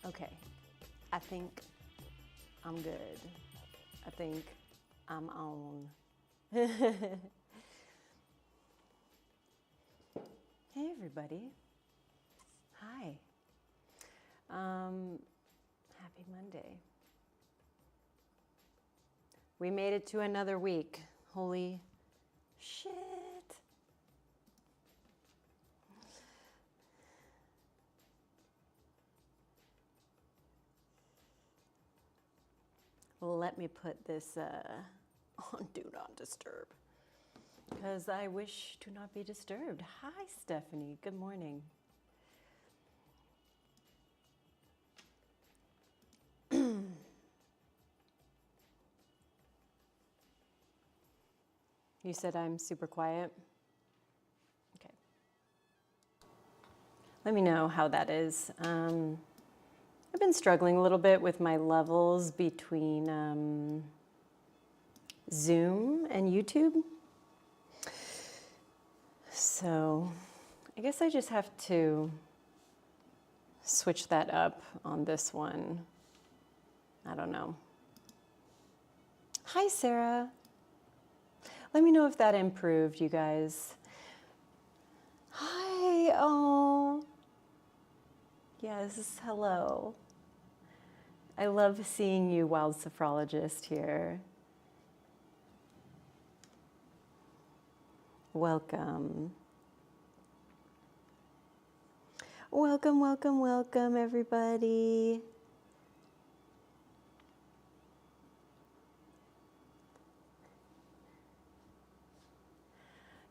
Okay, I think I'm good. I think I'm on. Hey everybody. Hi. Happy Monday. We made it to another week. Holy shit. Let me put this on Do Not Disturb, because I wish to not be disturbed. Hi, Stephanie. Good morning. You said I'm super quiet? Okay. Let me know how that is. I've been struggling a little bit with my levels between Zoom and YouTube. So I guess I just have to switch that up on this one. I don't know. Hi, Sarah. Let me know if that improved, you guys. Hi, oh. Yes, hello. I love seeing you, Wild Sophrologist, here. Welcome. Welcome, welcome, welcome, everybody.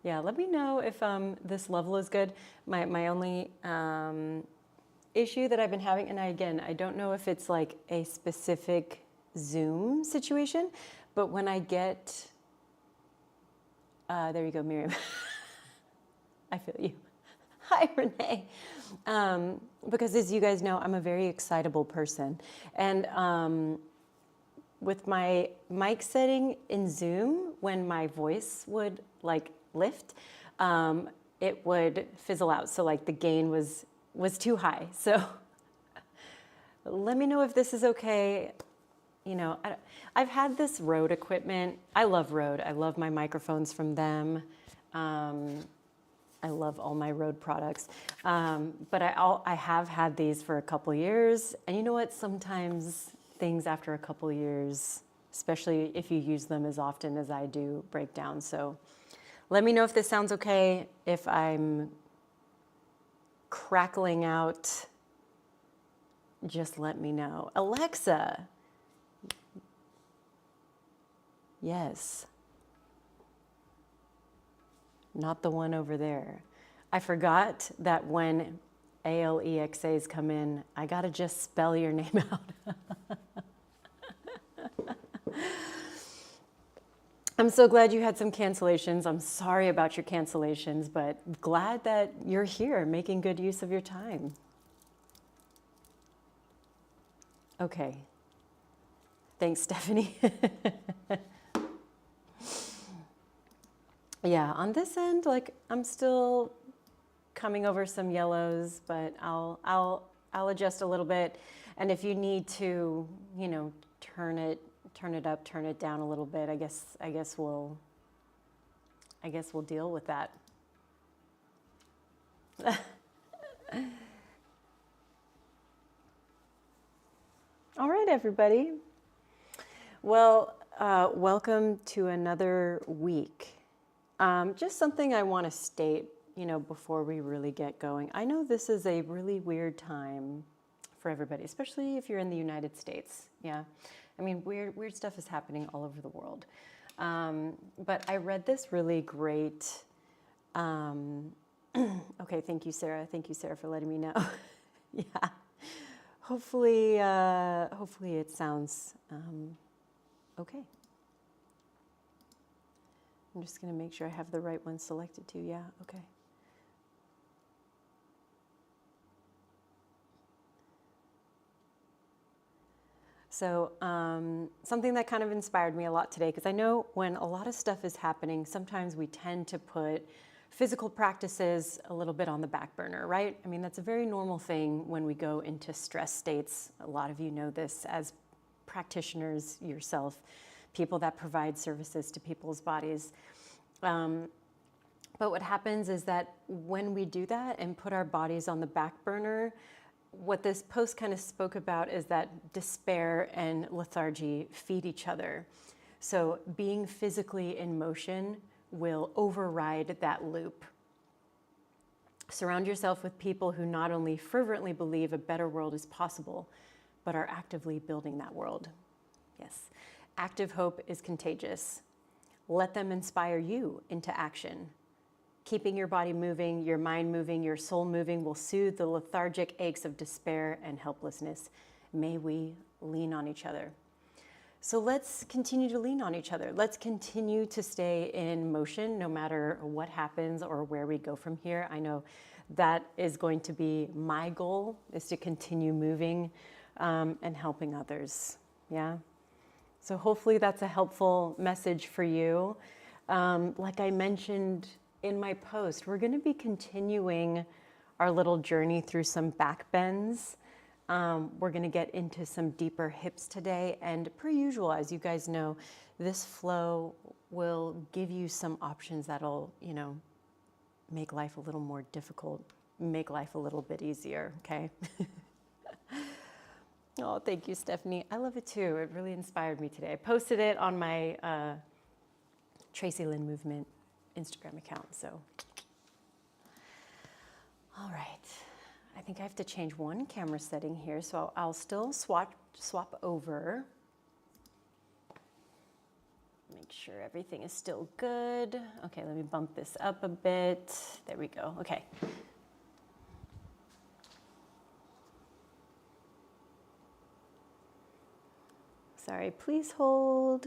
Yeah, let me know if this level is good. My only issue that I've been having, and I don't know if it's like a specific Zoom situation, but when I get, there you go, Miriam. I feel you. Hi, Renee. Because as you guys know, I'm a very excitable person. And with my mic setting in Zoom, when my voice would like lift, it would fizzle out. So like the gain was too high. So let me know if this is okay. You know, I've had this Rode equipment. I love Rode. I love my microphones from them. I love all my Rode products. But I have had these for a couple years. And you know what? Sometimes things after a couple years, especially if you use them as often as I do, break down. So let me know if this sounds okay, if I'm crackling out. Just let me know. Alexa. Yes. Not the one over there. I forgot that when ALEXAs come in, I gotta just spell your name out. I'm so glad you had some cancellations. I'm sorry about your cancellations, but glad that you're here making good use of your time. Okay. Thanks, Stephanie. Yeah, on this end, like I'm still coming over some yellows, but I'll adjust a little bit. And if you need to, you know, turn it up, turn it down a little bit, I guess we'll deal with that. All right, everybody. Well, welcome to another week. Just something I want to state, you know, before we really get going. I know this is a really weird time for everybody, especially if you're in the United States. Yeah, I mean, weird stuff is happening all over the world. But I read this really great. Okay, thank you, Sarah. Thank you, Sarah, for letting me know. Yeah, hopefully it sounds okay. I'm just going to make sure I have the right one selected too. Yeah, okay. So something that kind of inspired me a lot today, because I know when a lot of stuff is happening, sometimes we tend to put physical practices a little bit on the back burner, right? I mean, that's a very normal thing when we go into stress states. A lot of you know this as practitioners yourself, people that provide services to people's bodies. But what happens is that when we do that and put our bodies on the back burner, what this post kind of spoke about is that despair and lethargy feed each other. So being physically in motion will override that loop. Surround yourself with people who not only fervently believe a better world is possible, but are actively building that world. Yes, active hope is contagious. Let them inspire you into action. Keeping your body moving, your mind moving, your soul moving will soothe the lethargic aches of despair and helplessness. May we lean on each other. So let's continue to lean on each other. Let's continue to stay in motion no matter what happens or where we go from here. I know that is going to be my goal, is to continue moving and helping others. Yeah. So hopefully that's a helpful message for you. Like I mentioned in my post, we're going to be continuing our little journey through some back bends. We're going to get into some deeper hips today, and per usual, as you guys know, this flow will give you some options that'll, make life a little more difficult, make life a little bit easier, okay? Oh, thank you, Stephanie. I love it too. It really inspired me today. I posted it on my Tracy Lynn Movement Instagram account, so. All right. I think I have to change one camera setting here, so I'll still swap over. Make sure everything is still good. Okay, let me bump this up a bit. There we go. Okay. Sorry, please hold.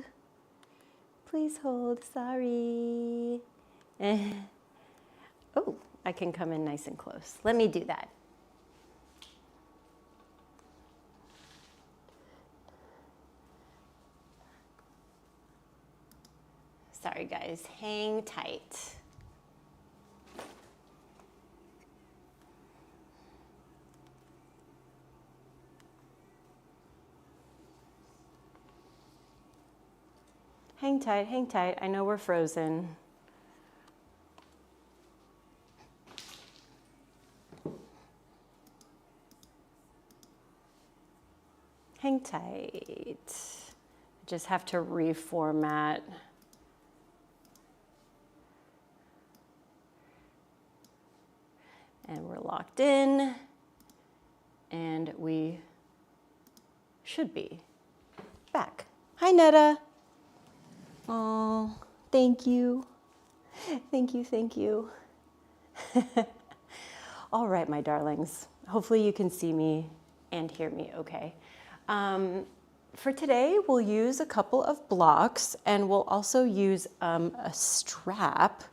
Please hold, sorry. Oh, I can come in nice and close. Let me do that. Sorry guys, hang tight. Hang tight, hang tight. I know we're frozen. Hang tight. I just have to reformat. And we're locked in, and we should be back. Hi, Netta. Oh, thank you. Thank you, thank you. All right, my darlings. Hopefully you can see me and hear me okay. For today, we'll use a couple of blocks, and we'll also use a strap.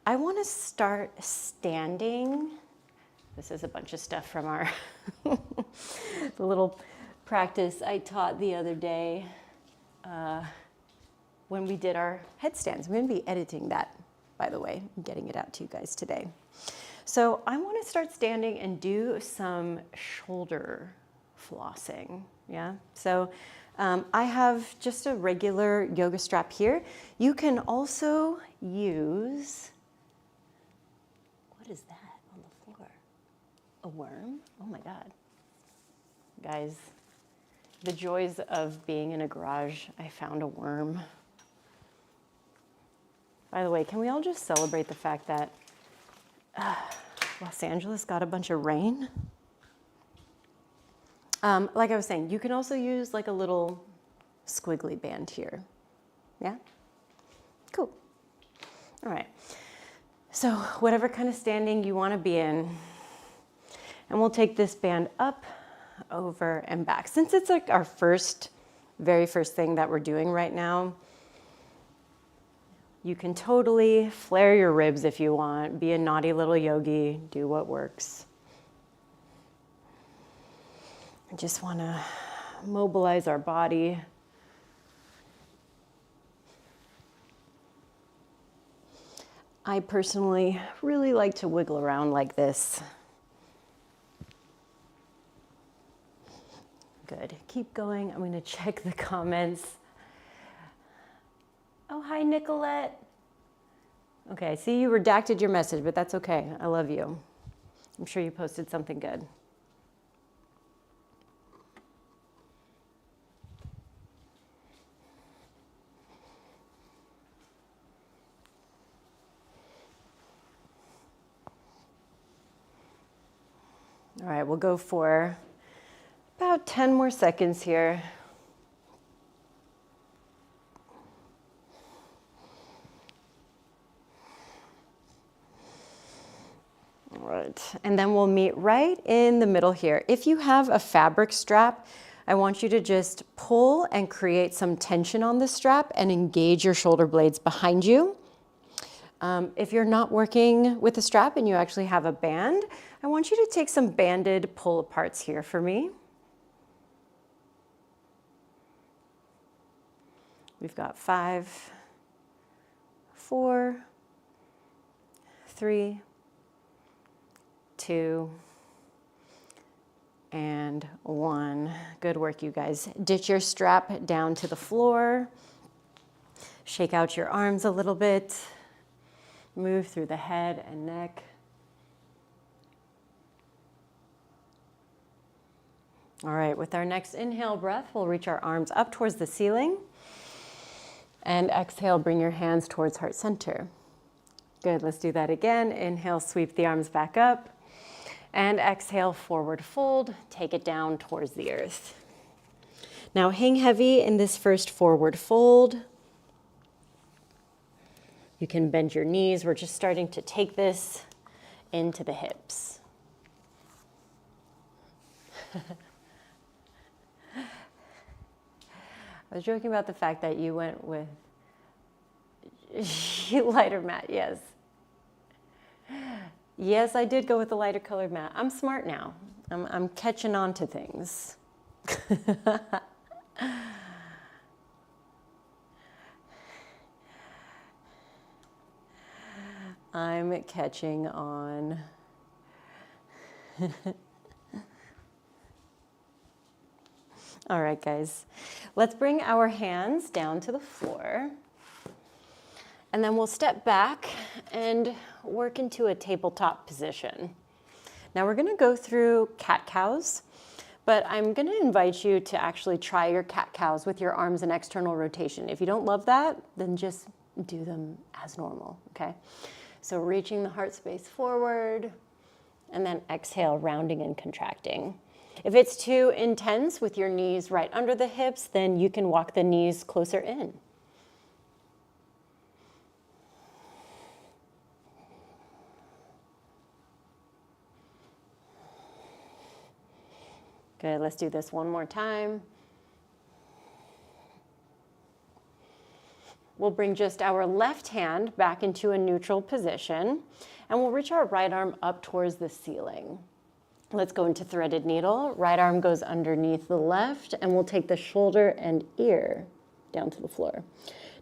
I want to start standing. This is a bunch of stuff from our the little practice I taught the other day when we did our headstands. I'm going to be editing that, by the way, and getting it out to you guys today. So I want to start standing and do some shoulder flossing. Yeah. So I have just a regular yoga strap here. You can also use, what is that? A worm? Oh my God. Guys, the joys of being in a garage. I found a worm. By the way, can we all just celebrate the fact that Los Angeles got a bunch of rain? Like I was saying, you can also use like a little squiggly band here. Yeah? Cool. All right. So whatever kind of standing you want to be in, and we'll take this band up, over, and back. Since it's like our very first thing that we're doing right now, you can totally flare your ribs if you want, be a naughty little yogi, do what works. I just want to mobilize our body. I personally really like to wiggle around like this. Good. Keep going. I'm going to check the comments. Oh, hi, Nicolette. Okay, I see you redacted your message, but that's okay. I love you. I'm sure you posted something good. All right, we'll go for about 10 more seconds here. All right, and then we'll meet right in the middle here. If you have a fabric strap, I want you to just pull and create some tension on the strap and engage your shoulder blades behind you. If you're not working with a strap and you actually have a band, I want you to take some banded pull aparts here for me. We've got 5, 4, 3, 2, and 1. Good work, you guys. Ditch your strap down to the floor. Shake out your arms a little bit. Move through the head and neck. All right, with our next inhale breath, we'll reach our arms up towards the ceiling. And exhale, bring your hands towards heart center. Good, let's do that again. Inhale, sweep the arms back up. And exhale, forward fold, take it down towards the earth. Now hang heavy in this first forward fold. You can bend your knees. We're just starting to take this into the hips. I was joking about the fact that you went with lighter mat, yes. Yes, I did go with the lighter colored mat. I'm smart now. I'm catching on to things. I'm catching on. All right, guys, let's bring our hands down to the floor. And then we'll step back and work into a tabletop position. Now we're gonna go through cat-cows, but I'm gonna invite you to actually try your cat-cows with your arms in external rotation. If you don't love that, then just do them as normal, okay? So reaching the heart space forward, and then exhale, rounding and contracting. If it's too intense with your knees right under the hips, then you can walk the knees closer in. Good, let's do this one more time. We'll bring just our left hand back into a neutral position, and we'll reach our right arm up towards the ceiling. Let's go into threaded needle. Right arm goes underneath the left, and we'll take the shoulder and ear down to the floor.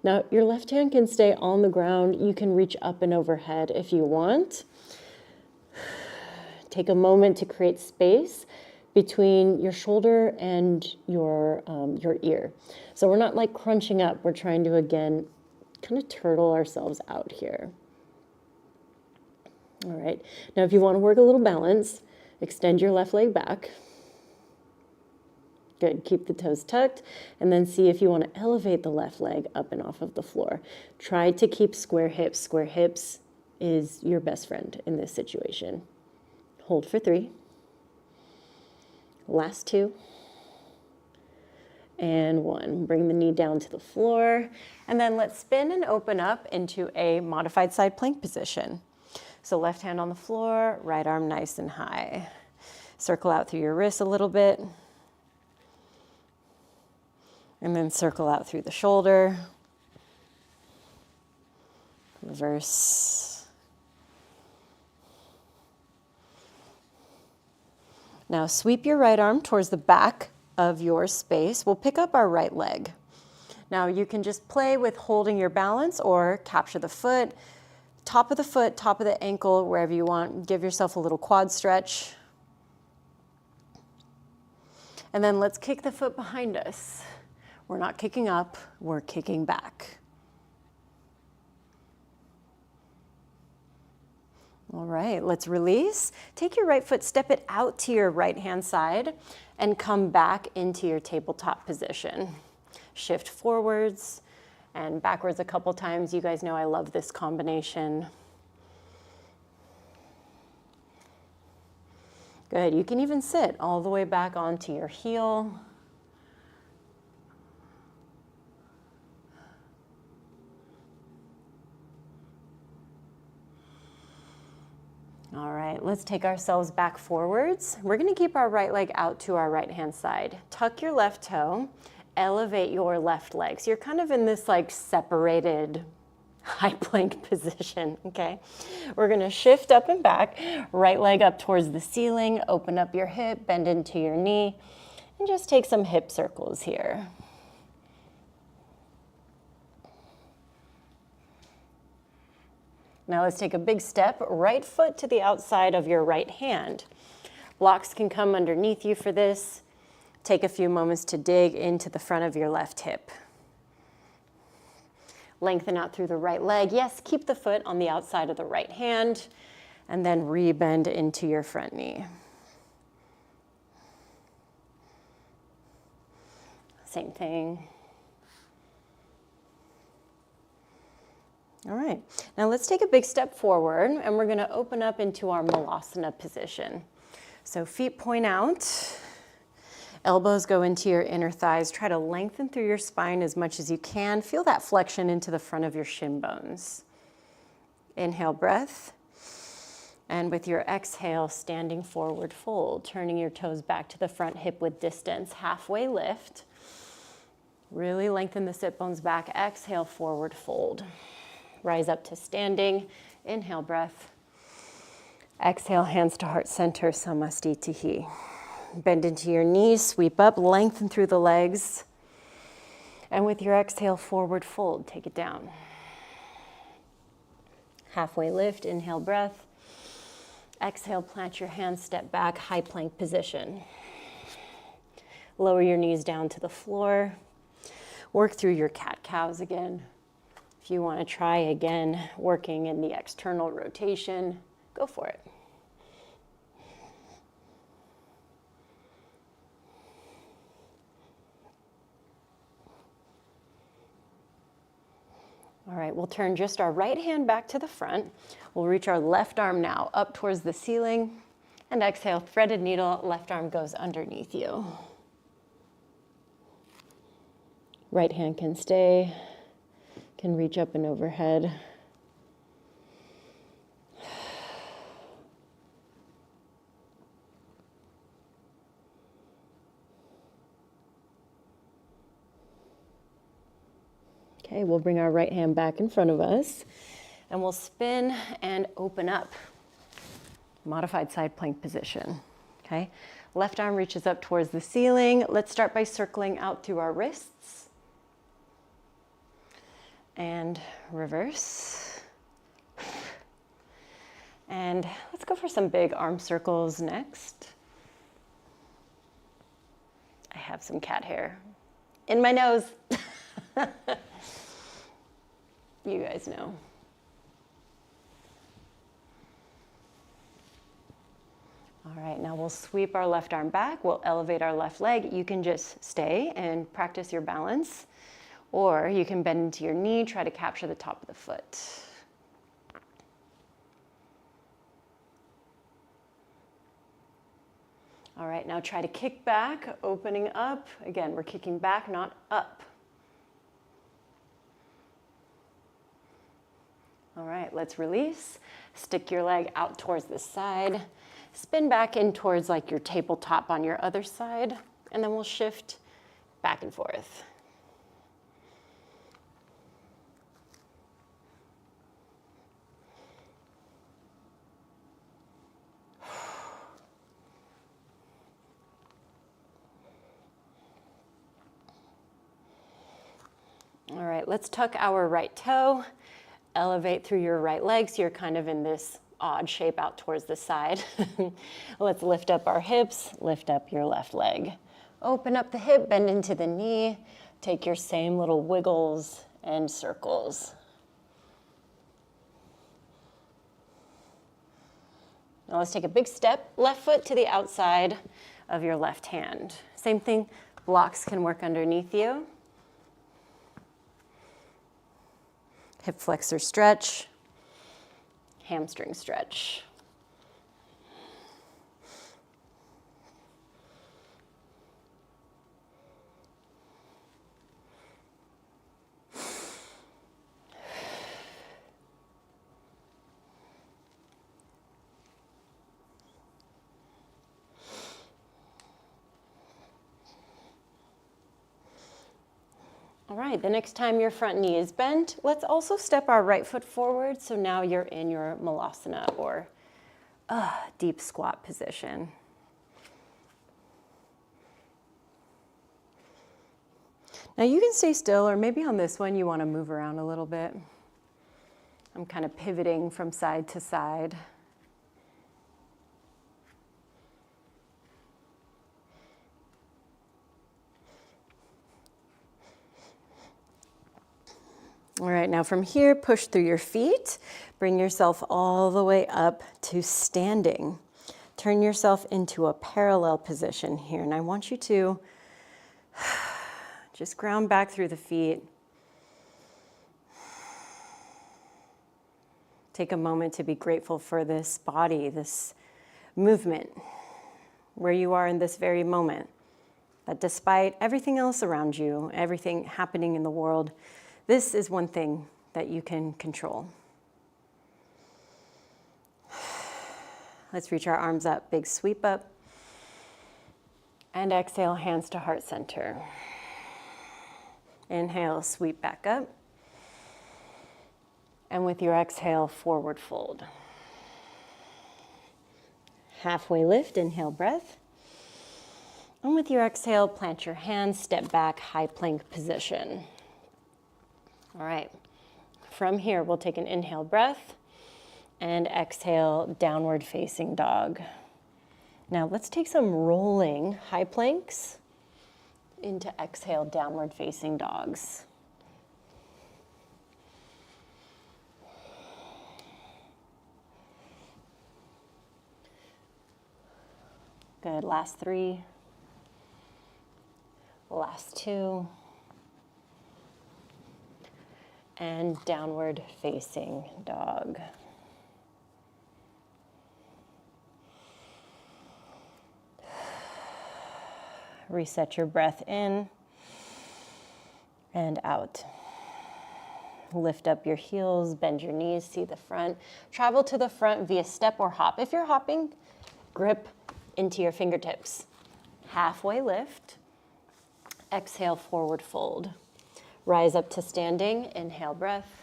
Now, your left hand can stay on the ground. You can reach up and overhead if you want. Take a moment to create space between your shoulder and your ear. So we're not like crunching up. We're trying to, again, kind of turtle ourselves out here. All right. Now, if you want to work a little balance, extend your left leg back. Good. Keep the toes tucked, and then see if you want to elevate the left leg up and off of the floor. Try to keep square hips. Square hips is your best friend in this situation. Hold for 3. Last 2. And 1. Bring the knee down to the floor, and then let's spin and open up into a modified side plank position. So left hand on the floor, right arm nice and high. Circle out through your wrists a little bit. And then circle out through the shoulder. Reverse. Now sweep your right arm towards the back of your space. We'll pick up our right leg. Now you can just play with holding your balance or capture the foot. top of the foot, top of the ankle, wherever you want. Give yourself a little quad stretch. And then let's kick the foot behind us. We're not kicking up, we're kicking back. All right, let's release. Take your right foot, step it out to your right hand side, and come back into your tabletop position. Shift forwards and backwards a couple times. You guys know I love this combination. Good, you can even sit all the way back onto your heel. All right, let's take ourselves back forwards. We're gonna keep our right leg out to our right hand side. Tuck your left toe, elevate your left leg. So you're kind of in this like separated high plank position, okay? We're gonna shift up and back, right leg up towards the ceiling, open up your hip, bend into your knee, and just take some hip circles here. Now let's take a big step, right foot to the outside of your right hand. Blocks can come underneath you for this. Take a few moments to dig into the front of your left hip. Lengthen out through the right leg. Yes, keep the foot on the outside of the right hand, and then rebend into your front knee. Same thing. All right, now let's take a big step forward and we're gonna open up into our Malasana position. So feet point out, elbows go into your inner thighs. Try to lengthen through your spine as much as you can. Feel that flexion into the front of your shin bones. Inhale, breath. And with your exhale, standing forward fold, turning your toes back to the front hip width distance, halfway lift. Really lengthen the sit bones back. Exhale, forward fold. Rise up to standing. Inhale, breath. Exhale, hands to heart center, Samastitihi. Bend into your knees, sweep up, lengthen through the legs. And with your exhale, forward fold, take it down. Halfway lift, inhale, breath. Exhale, plant your hands, step back, high plank position. Lower your knees down to the floor. Work through your cat-cows again. If you want to try again, working in the external rotation, go for it. All right, we'll turn just our right hand back to the front. We'll reach our left arm now up towards the ceiling, and exhale, threaded needle, left arm goes underneath you. Right hand can stay. Can reach up and overhead. Okay, we'll bring our right hand back in front of us and we'll spin and open up. Modified side plank position, okay? Left arm reaches up towards the ceiling. Let's start by circling out through our wrists. And reverse. And let's go for some big arm circles next. I have some cat hair in my nose. You guys know. All right, now we'll sweep our left arm back. We'll elevate our left leg. You can just stay and practice your balance. Or you can bend into your knee, try to capture the top of the foot. All right, now try to kick back, opening up. Again, we're kicking back, not up. All right, let's release. Stick your leg out towards the side. Spin back in towards like your tabletop on your other side. And then we'll shift back and forth. All right, let's tuck our right toe, elevate through your right leg so you're kind of in this odd shape out towards the side. Let's lift up our hips, lift up your left leg. Open up the hip, bend into the knee. Take your same little wiggles and circles. Now let's take a big step, left foot to the outside of your left hand. Same thing, blocks can work underneath you. Hip flexor stretch, hamstring stretch. All right, the next time your front knee is bent, let's also step our right foot forward. So now you're in your malasana, or deep squat position. Now you can stay still, or maybe on this one you want to move around a little bit. I'm kind of pivoting from side to side. All right, now from here, push through your feet. Bring yourself all the way up to standing. Turn yourself into a parallel position here. And I want you to just ground back through the feet. Take a moment to be grateful for this body, this movement, where you are in this very moment. That despite everything else around you, everything happening in the world, this is one thing that you can control. Let's reach our arms up, big sweep up. And exhale, hands to heart center. Inhale, sweep back up. And with your exhale, forward fold. Halfway lift, inhale, breath. And with your exhale, plant your hands, step back, high plank position. All right, from here, we'll take an inhale breath and exhale, downward facing dog. Now let's take some rolling high planks into exhale, downward facing dogs. Good, last 3, last 2. And downward facing dog. Reset your breath in and out. Lift up your heels, bend your knees, see the front. Travel to the front via step or hop. If you're hopping, grip into your fingertips. Halfway lift. Exhale, forward fold. Rise up to standing, inhale breath.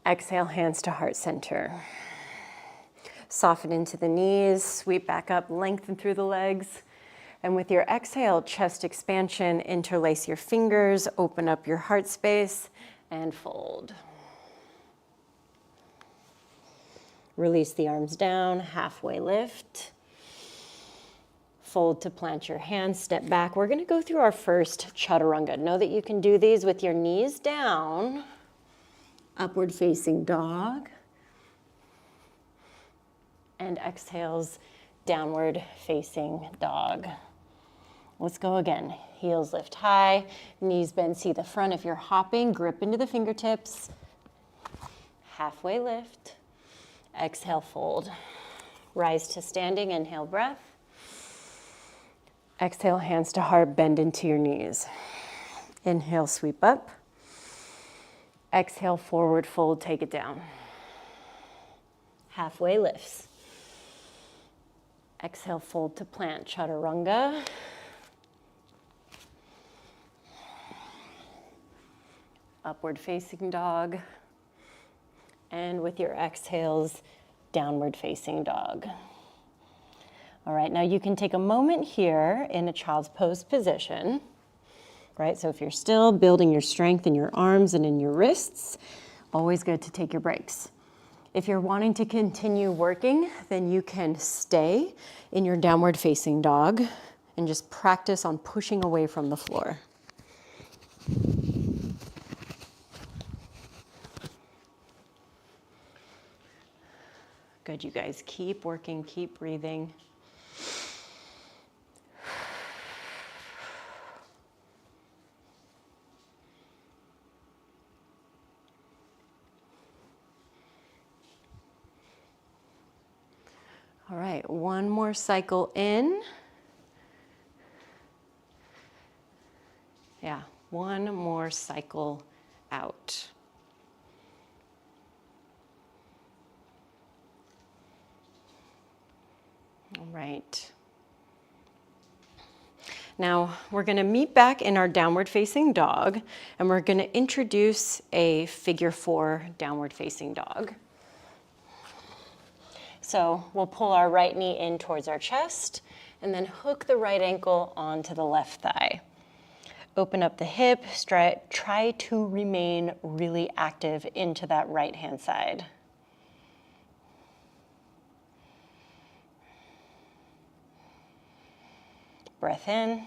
Exhale, hands to heart center. Soften into the knees, sweep back up, lengthen through the legs. And with your exhale, chest expansion, interlace your fingers, open up your heart space, and fold. Release the arms down, halfway lift. Fold to plant your hands, step back. We're gonna go through our first chaturanga. Know that you can do these with your knees down, upward facing dog, and exhales, downward facing dog. Let's go again. Heels lift high, knees bend, see the front. If you're hopping, grip into the fingertips. Halfway lift, exhale, fold. Rise to standing, inhale, breath. Exhale, hands to heart, bend into your knees. Inhale, sweep up. Exhale, forward fold, take it down. Halfway lifts. Exhale, fold to plant, chaturanga. Upward facing dog. And with your exhales, downward facing dog. All right, now you can take a moment here in a child's pose position, right? So if you're still building your strength in your arms and in your wrists, Always good to take your breaks. If you're wanting to continue working, then you can stay in your downward facing dog and just practice on pushing away from the floor. Good, you guys. Keep working, keep breathing. All right, one more cycle in. Yeah, one more cycle out. All right. Now we're going to meet back in our downward facing dog, and we're going to introduce a figure 4 downward facing dog. So we'll pull our right knee in towards our chest and then hook the right ankle onto the left thigh. Open up the hip, try to remain really active into that right hand side. Breath in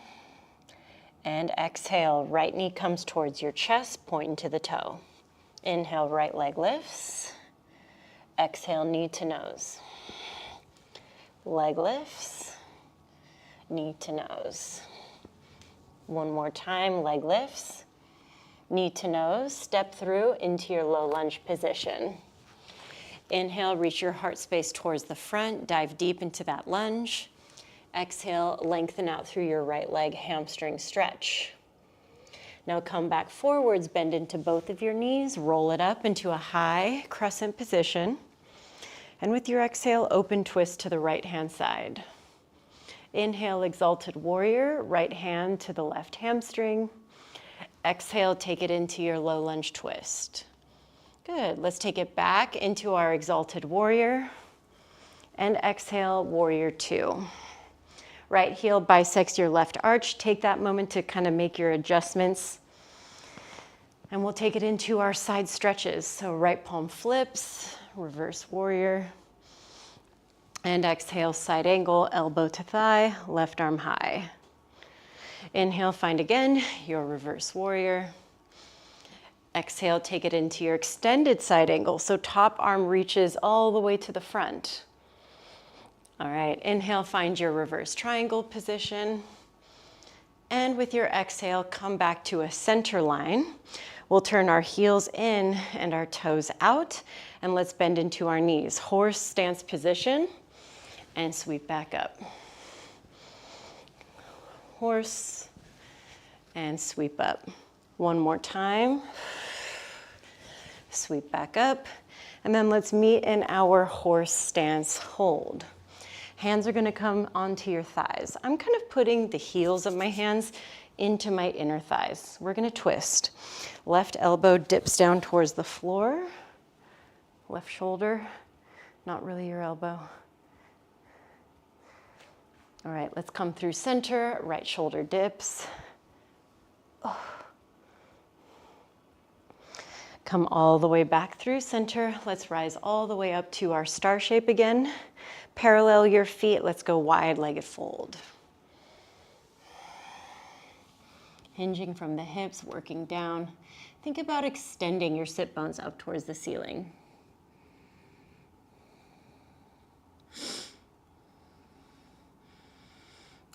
and exhale. Right knee comes towards your chest, pointing to the toe. Inhale, right leg lifts. Exhale, knee to nose. Leg lifts, knee to nose. One more time, leg lifts, knee to nose. Step through into your low lunge position. Inhale, reach your heart space towards the front. Dive deep into that lunge. Exhale, lengthen out through your right leg, hamstring stretch. Now come back forwards, bend into both of your knees, roll it up into a high crescent position. And with your exhale, open twist to the right hand side. Inhale, exalted warrior, right hand to the left hamstring. Exhale, take it into your low lunge twist. Good, let's take it back into our exalted warrior. And exhale, warrior 2. Right heel bisects your left arch. Take that moment to kind of make your adjustments. And we'll take it into our side stretches. So right palm flips, reverse warrior. And exhale, side angle, elbow to thigh, left arm high. Inhale, find again your reverse warrior. Exhale, take it into your extended side angle. So top arm reaches all the way to the front. All right, inhale, find your reverse triangle position. And with your exhale, come back to a center line. We'll turn our heels in and our toes out, and let's bend into our knees. Horse stance position, and sweep back up. Horse, and sweep up. One more time. Sweep back up, and then let's meet in our horse stance hold. Hands are going to come onto your thighs. I'm kind of putting the heels of my hands into my inner thighs. We're going to twist. Left elbow dips down towards the floor. Left shoulder, not really your elbow. All right, let's come through center. Right shoulder dips. Oh. Come all the way back through center. Let's rise all the way up to our star shape again. Parallel your feet. Let's go wide-legged fold. Hinging from the hips, working down. Think about extending your sit bones up towards the ceiling.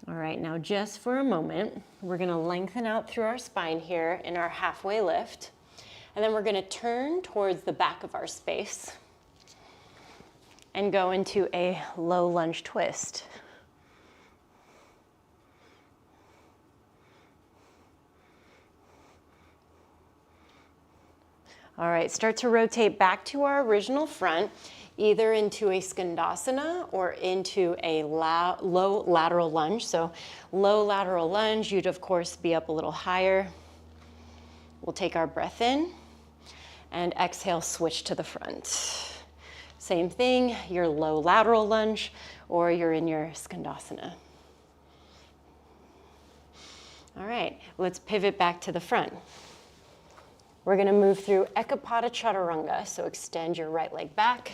All right, now just for a moment, we're going to lengthen out through our spine here in our halfway lift. And then we're going to turn towards the back of our space and go into a low lunge twist. All right, start to rotate back to our original front, either into a skandasana or into a low lateral lunge. So low lateral lunge, you'd of course be up a little higher. We'll take our breath in and exhale, switch to the front. Same thing, your low lateral lunge or you're in your skandasana. All right, let's pivot back to the front. We're going to move through Ekapada Chaturanga. So extend your right leg back,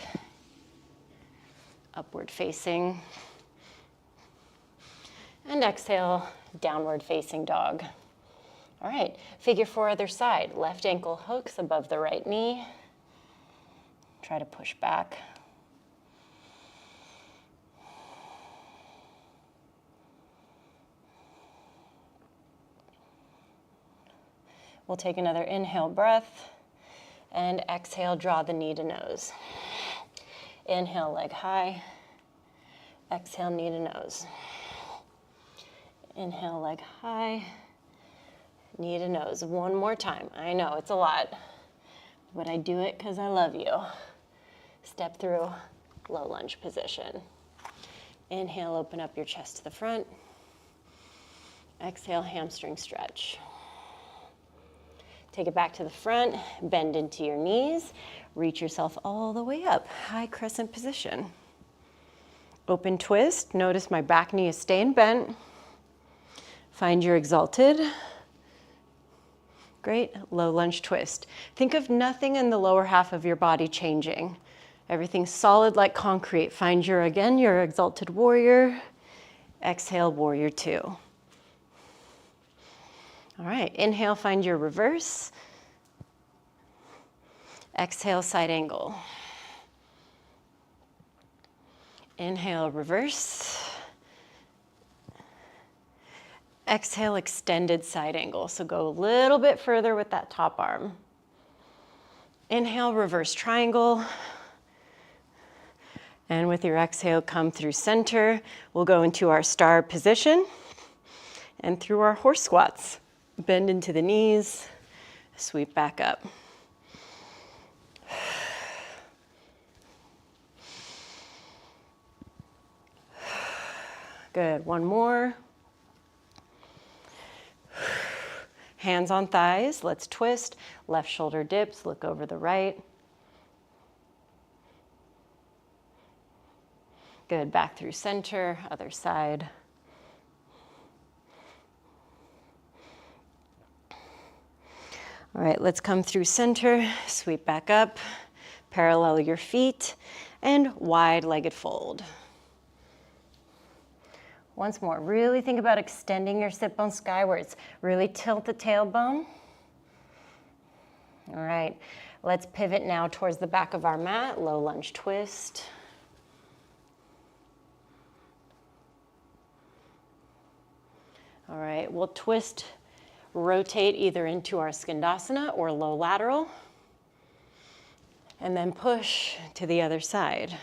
upward facing, and exhale, downward facing dog. All right, figure four other side. Left ankle hooks above the right knee. Try to push back. We'll take another inhale breath, and exhale, draw the knee to nose. Inhale, leg high. Exhale, knee to nose. Inhale, leg high. Knee to nose. One more time. I know it's a lot, but I do it because I love you. Step through low lunge position. Inhale, open up your chest to the front. Exhale, hamstring stretch. Take it back to the front, bend into your knees, reach yourself all the way up, high crescent position. Open twist, notice my back knee is staying bent. Find your exalted. Great, low lunge twist. Think of nothing in the lower half of your body changing. Everything's solid like concrete. Find your exalted warrior. Exhale, warrior two. All right, inhale, find your reverse. Exhale, side angle. Inhale, reverse. Exhale, extended side angle. So go a little bit further with that top arm. Inhale, reverse triangle. And with your exhale, come through center. We'll go into our star position and through our horse squats. Bend into the knees, sweep back up. Good, one more. Hands on thighs, let's twist. Left shoulder dips, look over the right. Good, back through center, other side. All right, let's come through center, sweep back up, parallel your feet, and wide-legged fold. Once more, really think about extending your sit bone skywards. Really tilt the tailbone. All right, let's pivot now towards the back of our mat, low lunge twist. All right, we'll twist, rotate either into our skandasana or low lateral, and then push to the other side.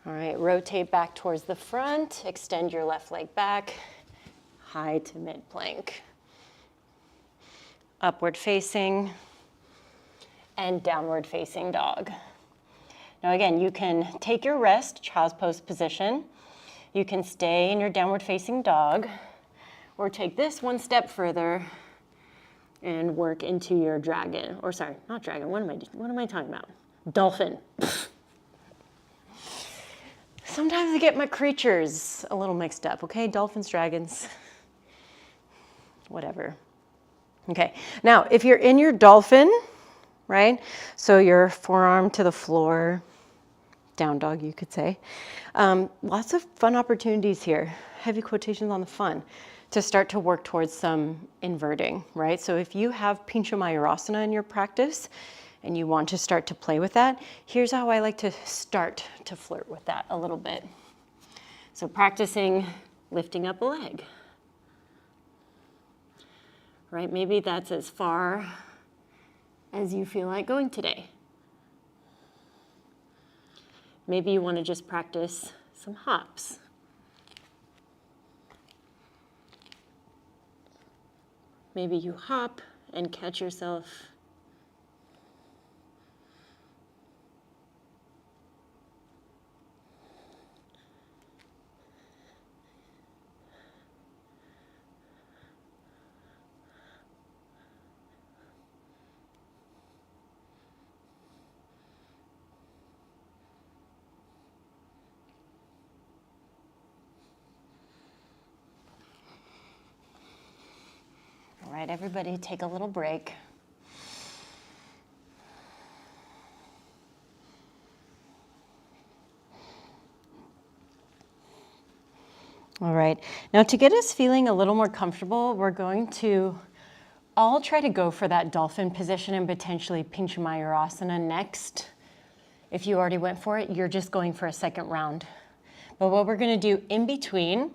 All right, rotate back towards the front, extend your left leg back, high to mid plank. Upward facing and downward facing dog. Now again, you can take your rest, child's pose position. You can stay in your downward facing dog, or take this one step further and work into your dragon, or sorry, not dragon, what am I talking about? Dolphin. Sometimes I get my creatures a little mixed up, okay? Dolphins, dragons, whatever. Okay, now if you're in your dolphin, right? So your forearm to the floor, down dog, you could say. Lots of fun opportunities here. Heavy quotations on the fun to start to work towards some inverting, right? So if you have Pinchamayurasana in your practice and you want to start to play with that, here's how I like to start to flirt with that a little bit. So practicing lifting up a leg, right? Maybe that's as far as you feel like going today. Maybe you want to just practice some hops. Maybe you hop and catch yourself. right, everybody take a little break. All right, now to get us feeling a little more comfortable, we're going to all try to go for that dolphin position and potentially Pinchamayurasana next. If you already went for it, you're just going for a second round. But what we're gonna do in between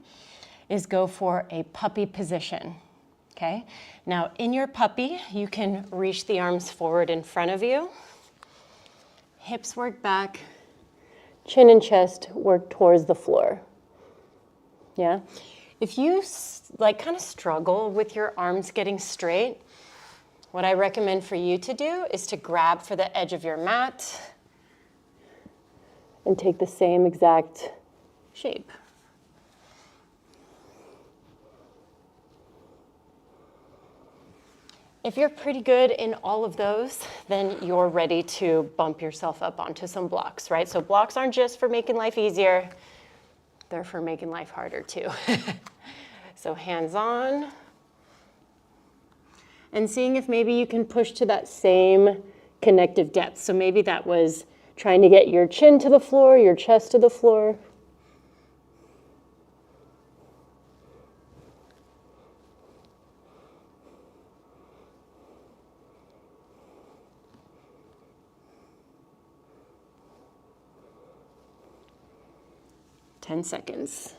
is go for a puppy position, okay? Now in your puppy, you can reach the arms forward in front of you. Hips work back, chin and chest work towards the floor. Yeah. If you like kind of struggle with your arms getting straight, what I recommend for you to do is to grab for the edge of your mat and take the same exact shape. If you're pretty good in all of those, then you're ready to bump yourself up onto some blocks, right? So blocks aren't just for making life easier. They're for making life harder too. So hands on. And seeing if maybe you can push to that same connective depth. So maybe that was trying to get your chin to the floor, your chest to the floor. Ten seconds.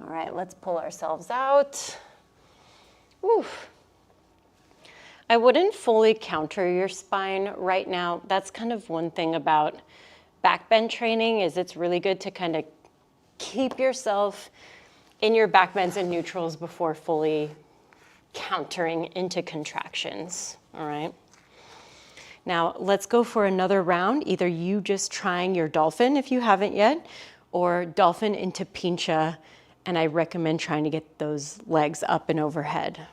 All right, let's pull ourselves out. Oof. I wouldn't fully counter your spine right now. That's kind of one thing about back bend training is it's really good to kind of keep yourself in your back bends and neutrals before fully countering into contractions, all right? Now, let's go for another round. Either you just trying your dolphin if you haven't yet, or dolphin into pincha, and I recommend trying to get those legs up and overhead.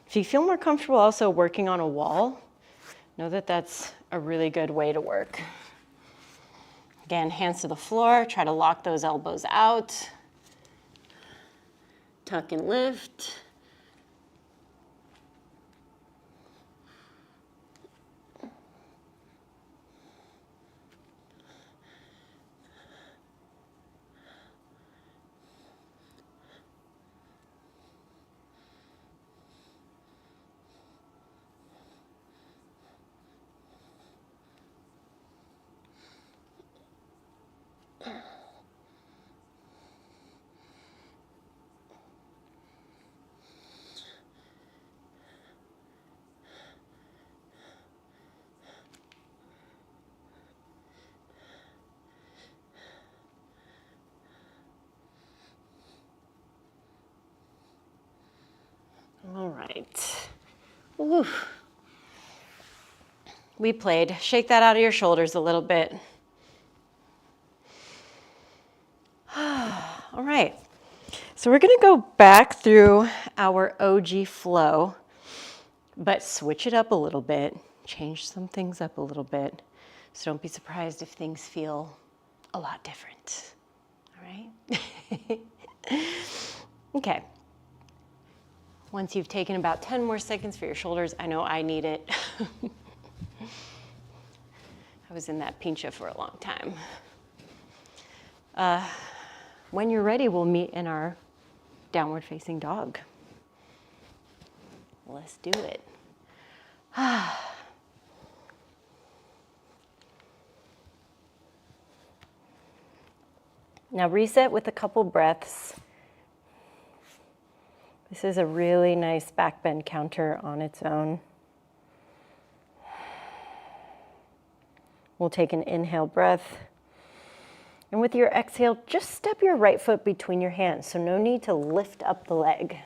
If you feel more comfortable also working on a wall, know that that's a really good way to work. Again, hands to the floor, try to lock those elbows out. Tuck and lift. All right. Oof. We played. Shake that out of your shoulders a little bit. All right. So we're going to go back through our OG flow, but switch it up a little bit, change some things up a little bit. So don't be surprised if things feel a lot different. All right? Okay. Once you've taken about 10 more seconds for your shoulders, I know I need it. I was in that pincha for a long time. When you're ready, we'll meet in our downward facing dog. Let's do it. Now reset with a couple breaths. This is a really nice back bend counter on its own. We'll take an inhale breath. And with your exhale, just step your right foot between your hands, so no need to lift up the leg.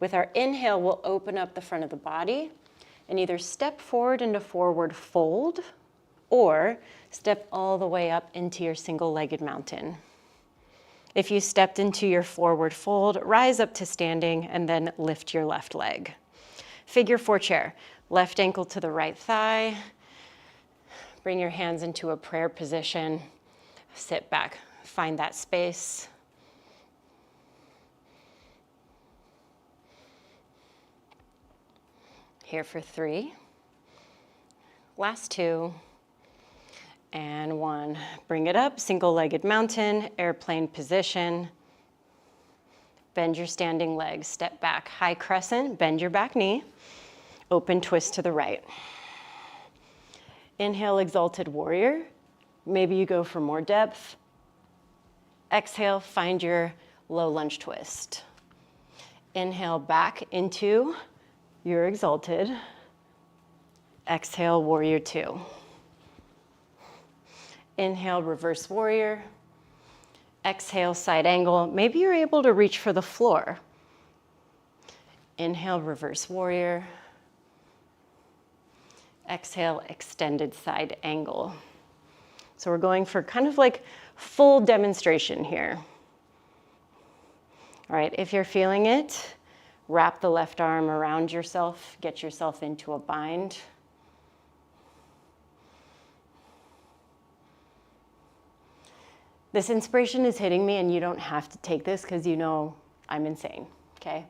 With our inhale, we'll open up the front of the body and either step forward into forward fold or step all the way up into your single-legged mountain. If you stepped into your forward fold, rise up to standing and then lift your left leg. Figure 4 chair. Left ankle to the right thigh. Bring your hands into a prayer position. Sit back. Find that space. Here for 3. Last 2. And 1. Bring it up. Single-legged mountain. Airplane position. Bend your standing leg. Step back. High crescent. Bend your back knee. Open twist to the right. Inhale, exalted warrior. Maybe you go for more depth. Exhale, find your low lunge twist. Inhale back into your exalted. Exhale, warrior 2. Inhale, reverse warrior. Exhale, side angle. Maybe you're able to reach for the floor. Inhale, reverse warrior. Exhale, extended side angle. So we're going for kind of like full demonstration here. All right, if you're feeling it, wrap the left arm around yourself, get yourself into a bind. This inspiration is hitting me, and you don't have to take this because you know I'm insane, okay?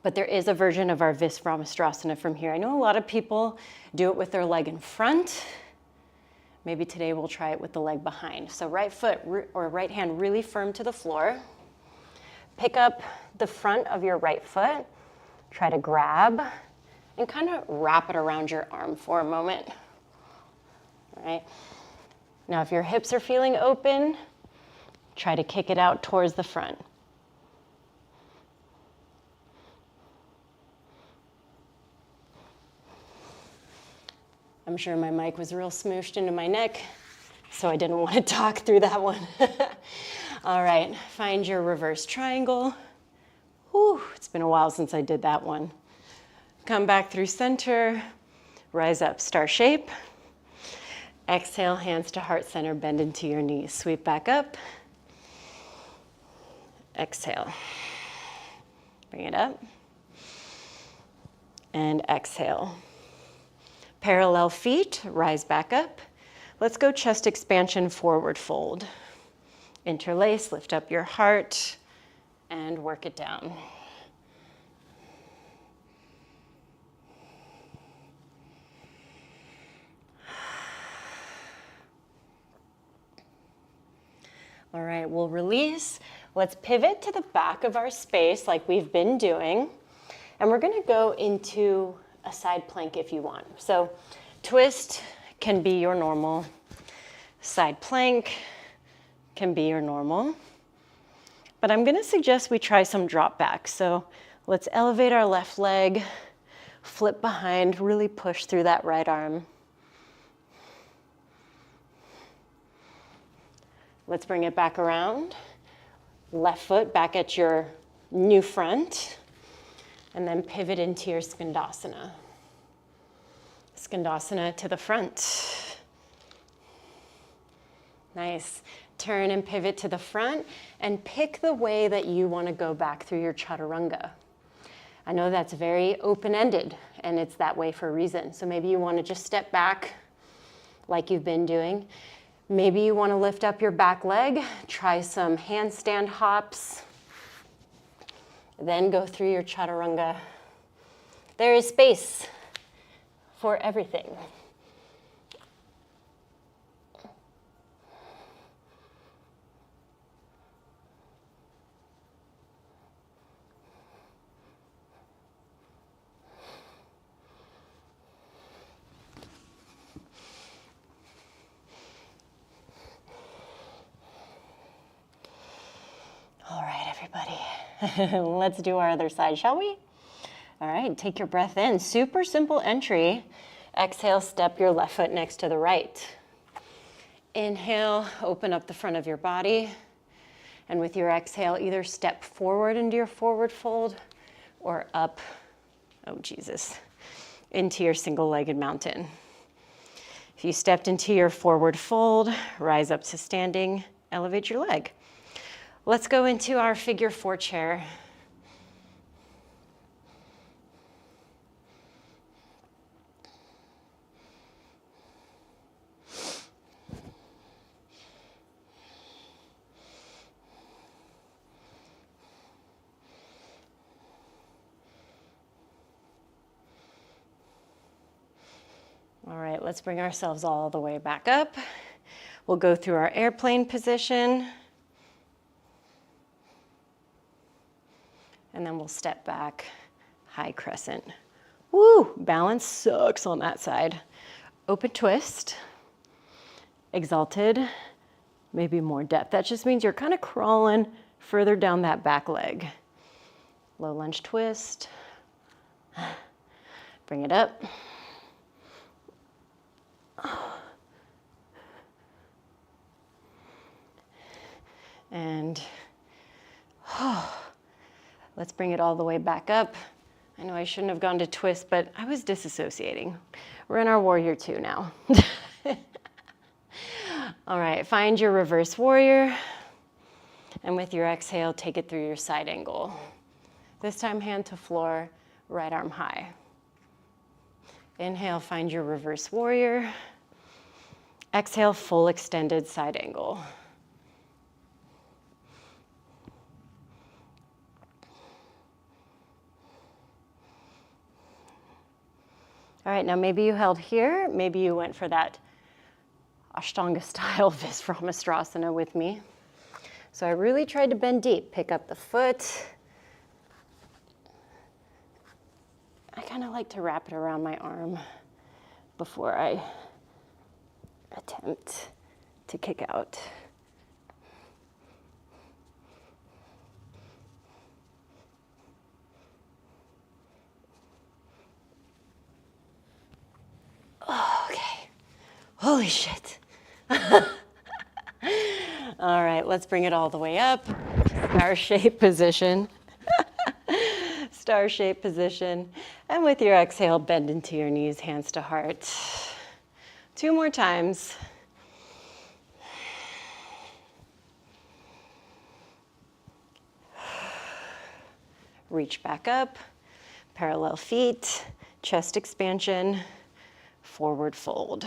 But there is a version of our Visvamstrasana from here. I know a lot of people do it with their leg in front. Maybe today we'll try it with the leg behind. So right foot or right hand really firm to the floor. Pick up the front of your right foot. Try to grab and kind of wrap it around your arm for a moment. All right. Now if your hips are feeling open, try to kick it out towards the front. I'm sure my mic was real smooshed into my neck, so I didn't want to talk through that one. All right, find your reverse triangle. Whew, it's been a while since I did that one. Come back through center, rise up, star shape. Exhale, hands to heart center, bend into your knees. Sweep back up. Exhale. Bring it up. And exhale. Parallel feet, rise back up. Let's go chest expansion, forward fold. Interlace, lift up your heart, and work it down. All right, we'll release. Let's pivot to the back of our space like we've been doing. And we're gonna go into a side plank if you want. So twist can be your normal. Side plank can be your normal. But I'm gonna suggest we try some drop back. So let's elevate our left leg, flip behind, really push through that right arm. Let's bring it back around. Left foot back at your new front. And then pivot into your Skandasana. Skandasana to the front. Nice. Turn and pivot to the front and pick the way that you want to go back through your Chaturanga. I know that's very open-ended and it's that way for a reason. So maybe you want to just step back like you've been doing. Maybe you want to lift up your back leg, try some handstand hops. Then go through your Chaturanga. There is space for everything. All right, everybody. Let's do our other side, shall we? All right, take your breath in. Super simple entry. Exhale, step your left foot next to the right. Inhale, open up the front of your body. And with your exhale, either step forward into your forward fold or up, oh Jesus, into your single-legged mountain. If you stepped into your forward fold, rise up to standing, elevate your leg. Let's go into our figure 4 chair. All right, let's bring ourselves all the way back up. We'll go through our airplane position. And then we'll step back, high crescent. Woo, balance sucks on that side. Open twist, exalted, maybe more depth. That just means you're kind of crawling further down that back leg. Low lunge twist. Bring it up. And let's bring it all the way back up. I know I shouldn't have gone to twist, but I was disassociating. We're in our warrior 2 now. All right, find your reverse warrior. And with your exhale, take it through your side angle. This time, hand to floor, right arm high. Inhale, find your reverse warrior. Exhale, full extended side angle. All right, now maybe you held here, maybe you went for that Ashtanga style Visvamstrasana with me. So I really tried to bend deep, pick up the foot. I kind of like to wrap it around my arm before I attempt to kick out. Oh, okay. Holy shit. All right, let's bring it all the way up. Star shape position. Star shape position. And with your exhale, bend into your knees, hands to heart. 2 more times. Reach back up, parallel feet, chest expansion, forward fold.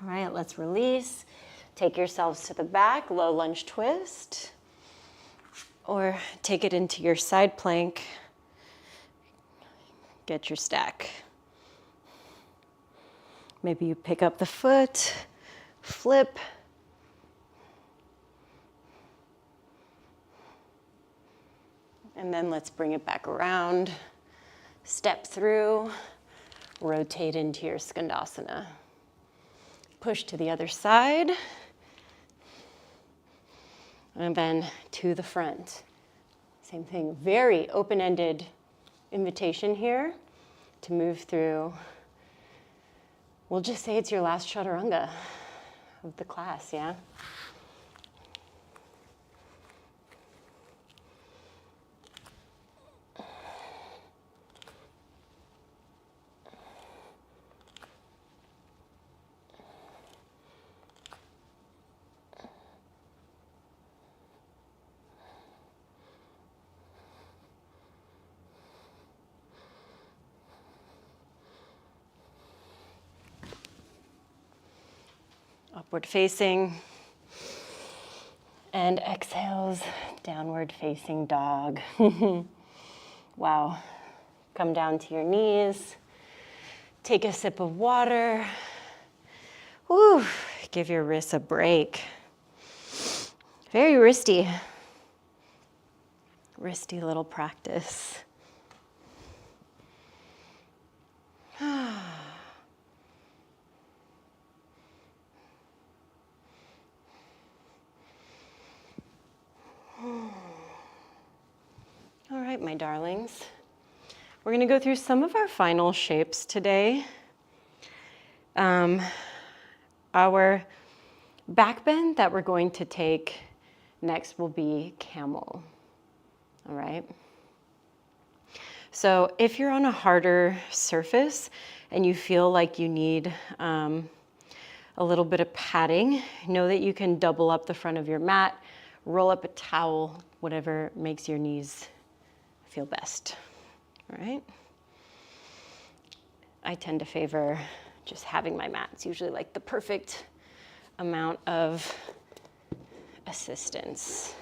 All right, let's release. Take yourselves to the back, low lunge twist, or take it into your side plank. Get your stack. Maybe you pick up the foot, flip. And then let's bring it back around. Step through, rotate into your Skandasana. Push to the other side. And then to the front. Same thing, very open-ended invitation here to move through. We'll just say it's your last chaturanga of the class, yeah? Upward facing, and exhales, downward facing dog. Wow. Come down to your knees, take a sip of water. Woo. Give your wrists a break. Very wristy little practice. All right, my darlings. We're going to go through some of our final shapes today. Our back bend that we're going to take next will be camel, all right? So if you're on a harder surface and you feel like you need a little bit of padding, know that you can double up the front of your mat, roll up a towel, whatever makes your knees feel best, all right? I tend to favor just having my mat. It's usually like the perfect amount of assistance.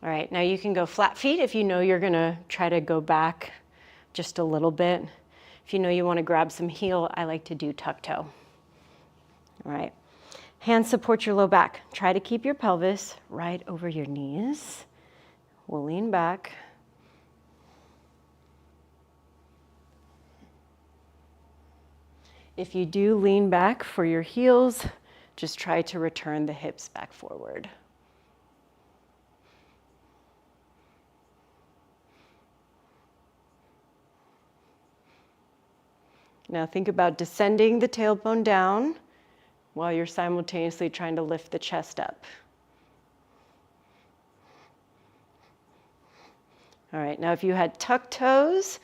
All right, now you can go flat feet if you know you're gonna try to go back just a little bit. If you know you wanna grab some heel, I like to do tuck toe. All right, hands support your low back. Try to keep your pelvis right over your knees. We'll lean back. If you do lean back for your heels, just try to return the hips back forward. Now think about descending the tailbone down while you're simultaneously trying to lift the chest up. All right, now if you had tucked toes,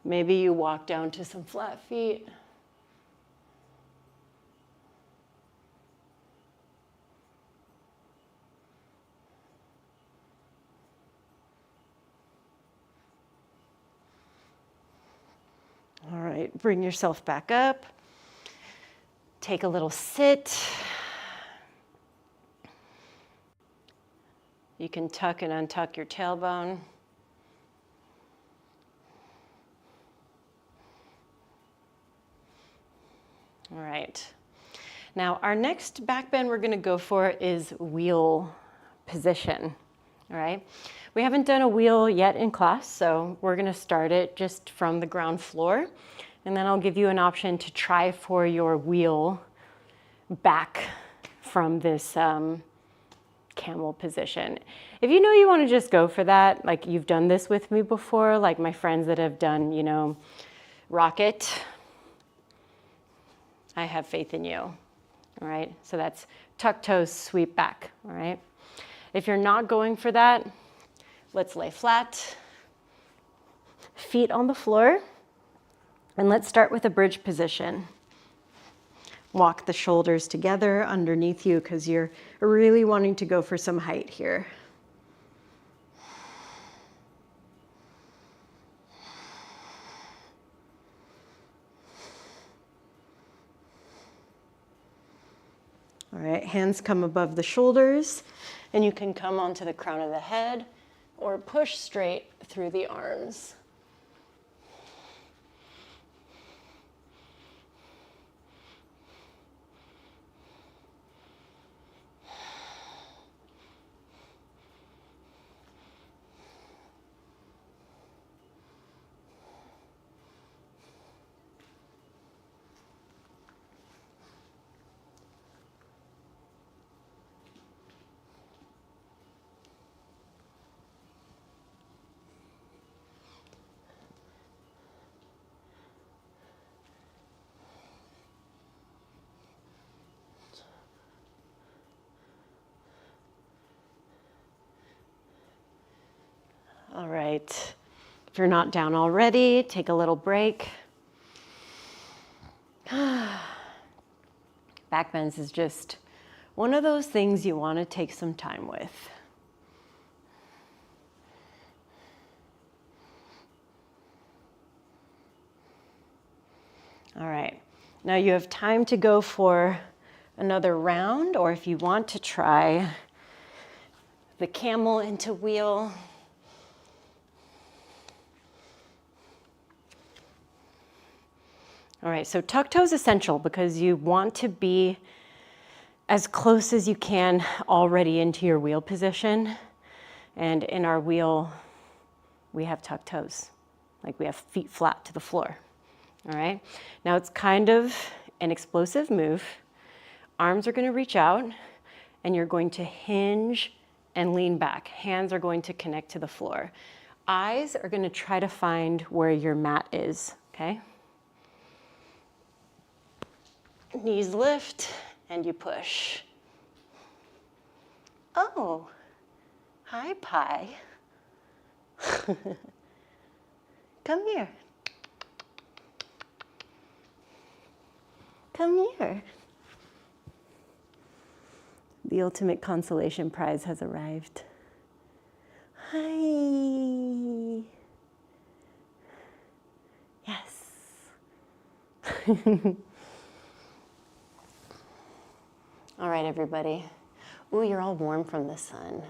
maybe you walk down to some flat feet. All right, bring yourself back up. Take a little sit. You can tuck and untuck your tailbone. All right. Now our next back bend we're gonna go for is wheel position, all right? We haven't done a wheel yet in class, so we're gonna start it just from the ground floor, and then I'll give you an option to try for your wheel back from this camel position. If you know you wanna just go for that, like you've done this with me before, like my friends that have done, you know, rocket, I have faith in you, all right? So that's tuck toes, sweep back, all right? If you're not going for that, let's lay flat, feet on the floor, and let's start with a bridge position. Walk the shoulders together underneath you because you're really wanting to go for some height here. All right, hands come above the shoulders, and you can come onto the crown of the head or push straight through the arms. All right, if you're not down already, take a little break. Backbends is just one of those things you want to take some time with. All right, now you have time to go for another round, or if you want to try the camel into wheel. All right, so tuck toe is essential because you want to be as close as you can already into your wheel position. And in our wheel, we have tuck toes, like we have feet flat to the floor. All right, now it's kind of an explosive move. Arms are gonna reach out and you're going to hinge and lean back. Hands are going to connect to the floor. Eyes are gonna try to find where your mat is, okay? Knees lift and you push. Oh, hi, Pi. Come here. Come here. The ultimate consolation prize has arrived. Hi. Yes. All right, everybody. Ooh, you're all warm from the sun.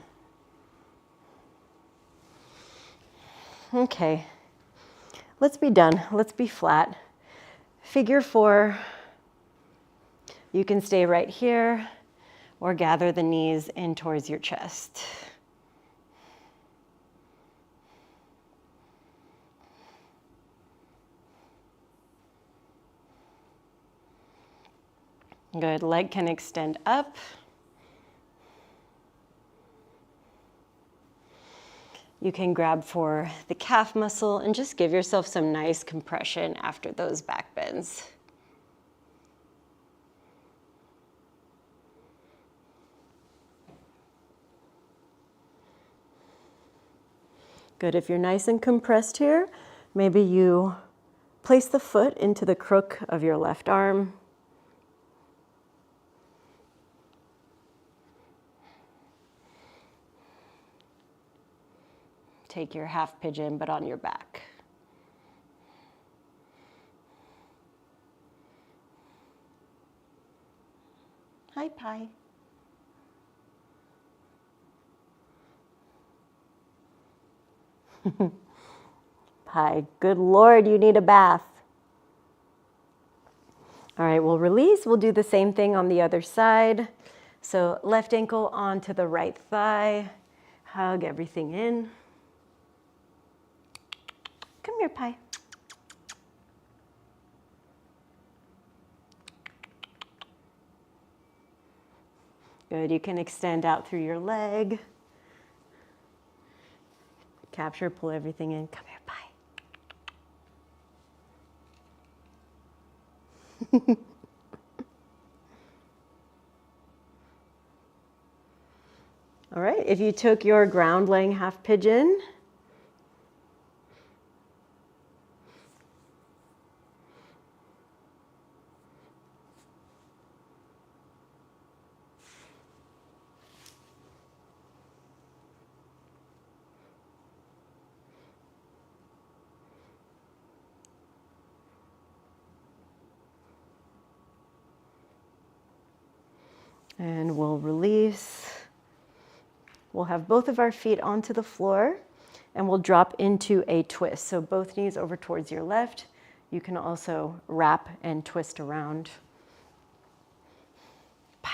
Okay. Let's be done. Let's be flat. Figure 4. You can stay right here or gather the knees in towards your chest. Good. Leg can extend up. You can grab for the calf muscle and just give yourself some nice compression after those back bends. Good. If you're nice and compressed here, maybe you place the foot into the crook of your left arm. Take your half pigeon, but on your back. Hi, Pi. Pi, good Lord, you need a bath. All right, we'll release. We'll do the same thing on the other side. So left ankle onto the right thigh. Hug everything in. Come here, Pi. Good, you can extend out through your leg. Capture, pull everything in. Come here, Pi. All right, if you took your ground laying half pigeon, and we'll release. We'll have both of our feet onto the floor and we'll drop into a twist. So both knees over towards your left. You can also wrap and twist around. Bye.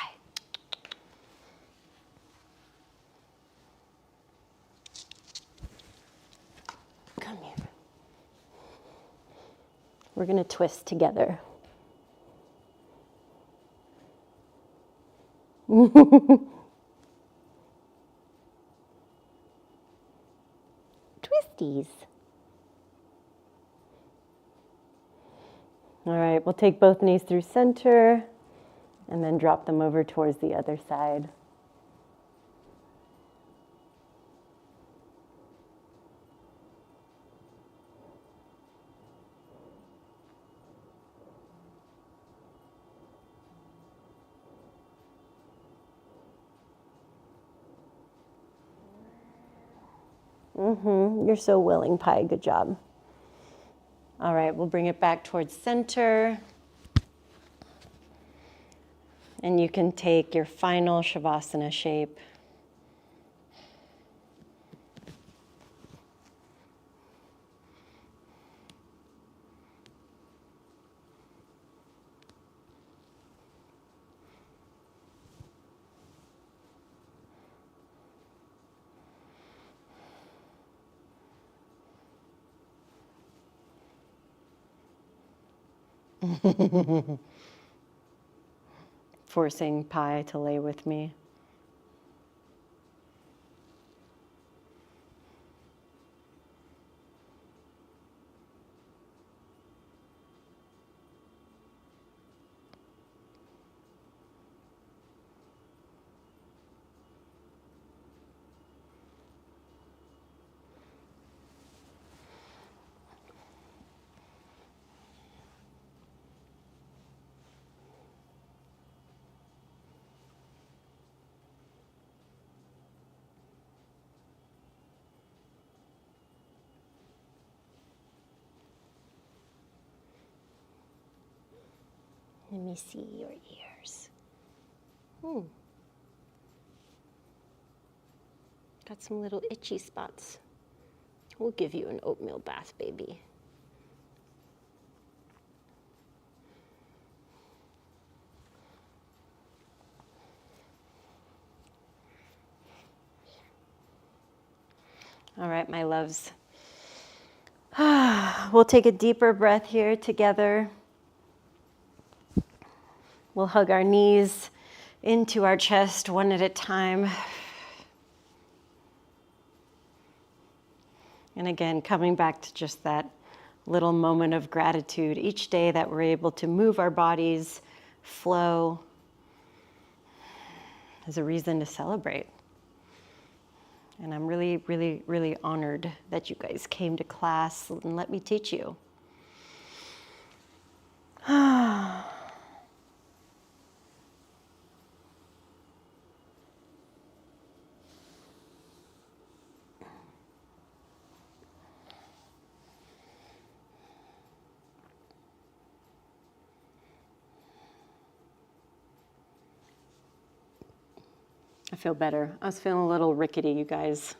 Come here. We're going to twist together. Twisties. All right, we'll take both knees through center and then drop them over towards the other side. You're so willing, Pi. Good job. All right, we'll bring it back towards center. And you can take your final Shavasana shape. Forcing Pi to lay with me. Let me see your ears. Got some little itchy spots. We'll give you an oatmeal bath, baby. All right, my loves. We'll take a deeper breath here together. We'll hug our knees into our chest one at a time. And again, coming back to just that little moment of gratitude each day that we're able to move our bodies, flow, is a reason to celebrate. And I'm really, really, really honored that you guys came to class and let me teach you. I feel better. I was feeling a little rickety, you guys.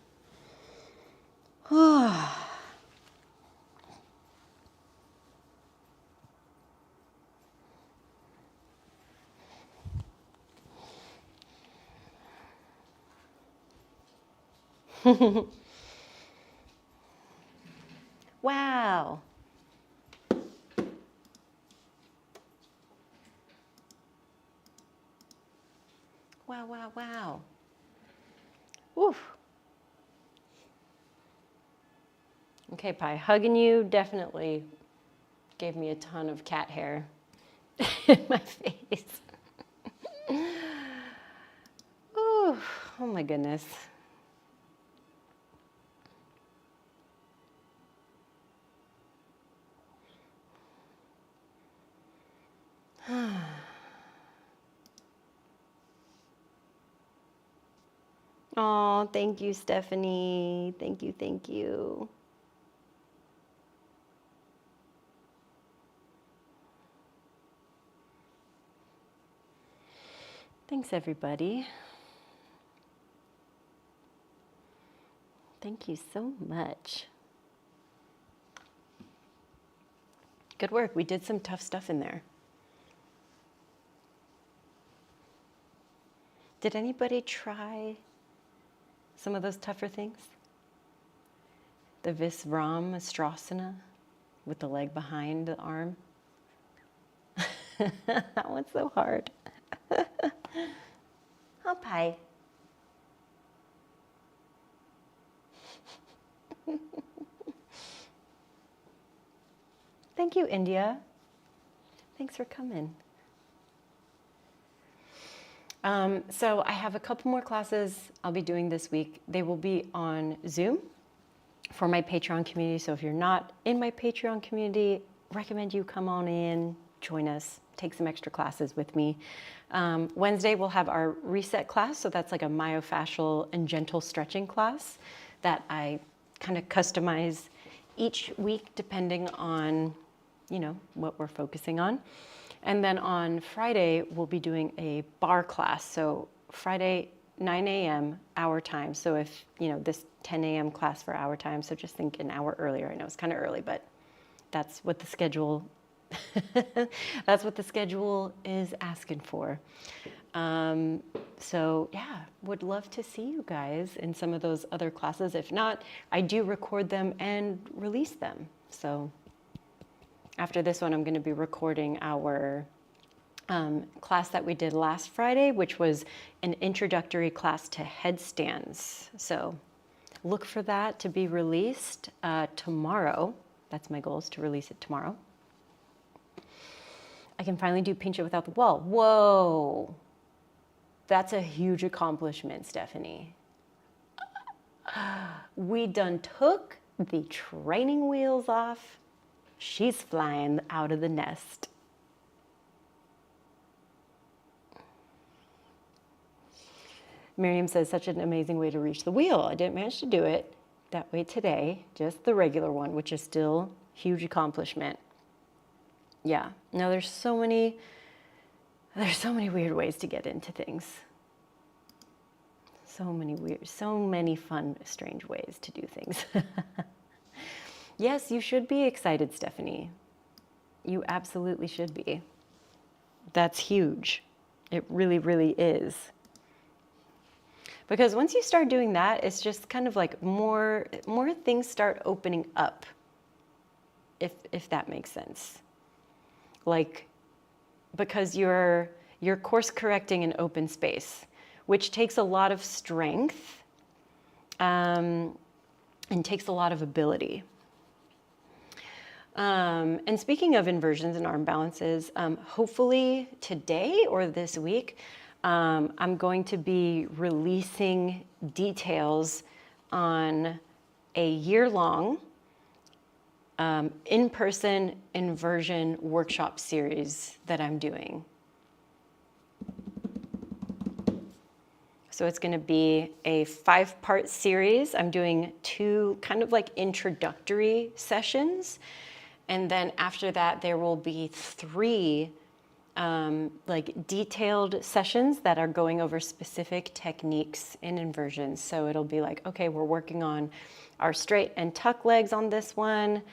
Wow. Wow, wow, wow. Oof. Okay, Pi, hugging you definitely gave me a ton of cat hair in my face. Ooh, oh my goodness. Oh, thank you, Stephanie. Thank you, thank you. Thanks, everybody. Thank you so much. Good work. We did some tough stuff in there. Did anybody try some of those tougher things? The Visvaramasana with the leg behind the arm. That one's so hard. Oh, Pi. Thank you, India. Thanks for coming. So I have a couple more classes I'll be doing this week. They will be on Zoom for my Patreon community. So if you're not in my Patreon community, recommend you come on in, join us, take some extra classes with me. Wednesday, we'll have our reset class. So that's like a myofascial and gentle stretching class that I kind of customize each week depending on, you know, what we're focusing on. And then on Friday, we'll be doing a bar class. So Friday, 9 a.m. our time. So if, you know, this 10 a.m. class for our time, so just think an hour earlier. I know it's kind of early, but that's what the schedule, that's what the schedule is asking for. So yeah, would love to see you guys in some of those other classes. If not, I do record them and release them. So after this one, I'm going to be recording our class that we did last Friday, which was an introductory class to headstands. So look for that to be released tomorrow. That's my goal, is to release it tomorrow. I can finally do pinch it without the wall. Whoa. That's a huge accomplishment, Stephanie. We done took the training wheels off. She's flying out of the nest. Miriam says, such an amazing way to reach the wheel. I didn't manage to do it that way today, just the regular one, which is still a huge accomplishment. Yeah, no, there's so many There's so many weird ways to get into things. So many fun, strange ways to do things. Yes, you should be excited, Stephanie. You absolutely should be. That's huge. It really, really is. Because once you start doing that, it's just kind of like more things start opening up, if that makes sense. Like, because you're course correcting an open space, which takes a lot of strength and takes a lot of ability. And speaking of inversions and arm balances, hopefully today or this week, I'm going to be releasing details on a year-long in-person inversion workshop series that I'm doing. So it's going to be a 5-part series. I'm doing 2 kind of like introductory sessions. And then after that, there will be 3 like detailed sessions that are going over specific techniques in inversions. So it'll be like, okay, we're working on our straight and tuck legs on this one.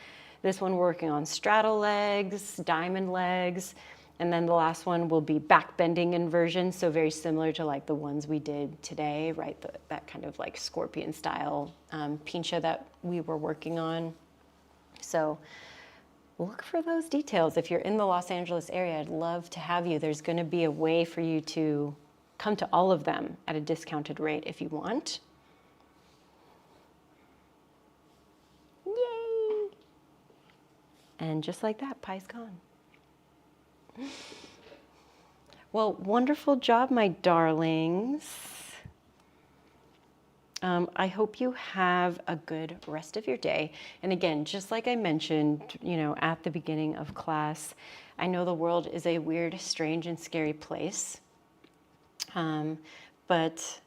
This one we're working on straddle legs, diamond legs. And then the last one will be back bending inversions. So very similar to like the ones we did today, right? That kind of like scorpion style pincha that we were working on. So look for those details. If you're in the Los Angeles area, I'd love to have you. There's going to be a way for you to come to all of them at a discounted rate if you want. Yay! And just like that, pie's gone. Well, wonderful job, my darlings. I hope you have a good rest of your day. And again, just like I mentioned, at the beginning of class, I know the world is a weird, strange, and scary place. But,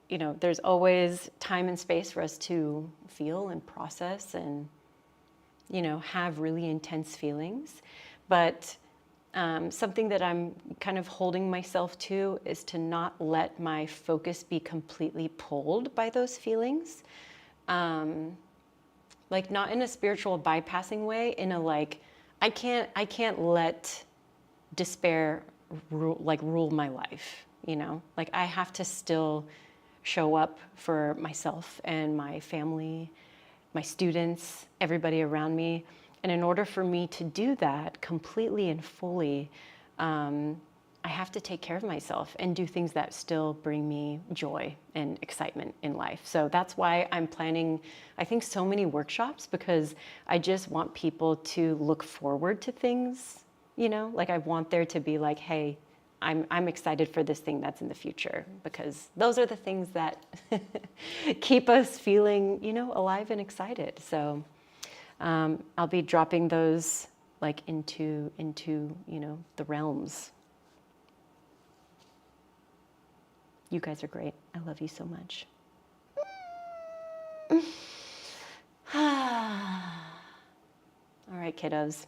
there's always time and space for us to feel and process and, have really intense feelings. But something that I'm kind of holding myself to is to not let my focus be completely pulled by those feelings. Like not in a spiritual bypassing way, in a like, I can't let despair rule my life, Like I have to still show up for myself and my family, my students, everybody around me. And in order for me to do that completely and fully, I have to take care of myself and do things that still bring me joy and excitement in life. So that's why I'm planning, I think, so many workshops, because I just want people to look forward to things, like I want there to be like, hey, I'm excited for this thing that's in the future, because those are the things that keep us feeling, alive and excited. So I'll be dropping those like into the realms. You guys are great. I love you so much. All right, kiddos.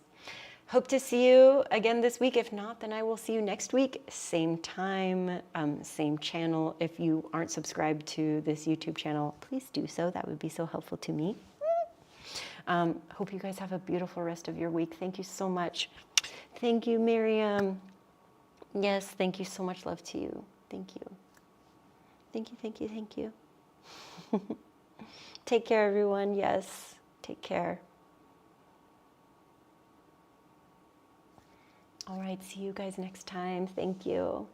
Hope to see you again this week. If not, then I will see you next week. Same time, same channel. If you aren't subscribed to this YouTube channel, please do so. That would be so helpful to me. Hope you guys have a beautiful rest of your week. Thank you so much. Thank you, Miriam. Yes, thank you so much. Love to you. Thank you. Thank you, thank you, thank you. Take care, everyone. Yes, take care. All right, see you guys next time. Thank you.